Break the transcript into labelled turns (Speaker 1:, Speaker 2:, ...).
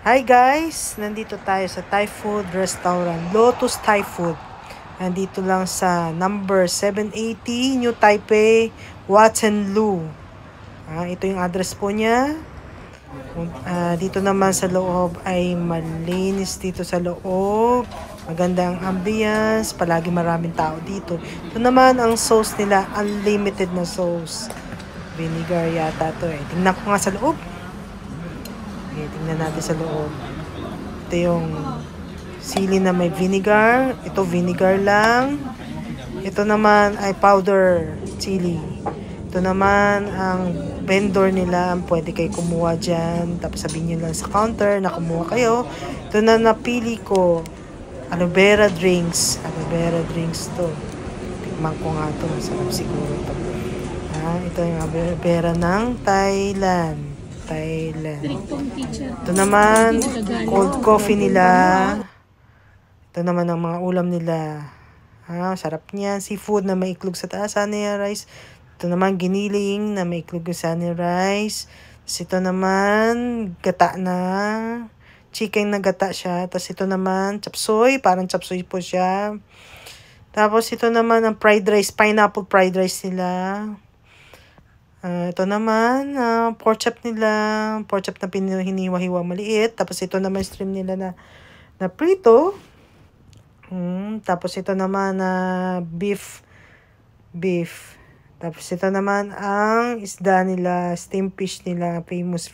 Speaker 1: Hi guys! Nandito tayo sa Thai food restaurant, Lotus Thai Food. Nandito lang sa number 780 New Taipei, Waterloo. Ito yung address po niya. Dito naman sa loob ay malinis dito sa loob. Maganda ang ambience, palagi maraming tao dito. Ito naman ang sauce nila, unlimited na sauce. Vinegar yata to eh. Tingnan ko nga sa loob. Okay, tingnan natin sa loob. Ito yung sili na may vinegar. Ito vinegar lang. Ito naman ay powder chili. Ito naman ang vendor nila. Pwede kayo kumuha dyan. Tapos sabihin nyo lang sa counter na kumuha kayo. Ito na napili ko. Aloe vera drinks. Aloe vera drinks to. Tikman ko nga to. Masarap siguro to. Ito yung aloe vera ng Thailand. Ito naman, cold coffee nila. Ito naman ang mga ulam nila. Sarap niyan. Seafood na may iklog sa taas, sunny rice. Ito naman, giniling na may iklog sa sunny rice. Tapos ito naman, gata na. Chicken na gata siya. Tapos ito naman, chapsoy. Parang chapsoy po siya. Tapos ito naman, ang fried rice, pineapple fried rice nila. Ito naman, pork chop nila. Pork chop na hiniwa-hiwa maliit. Tapos ito naman stream nila na prito. Tapos ito naman beef. Tapos ito naman ang isda nila, steam fish nila, famous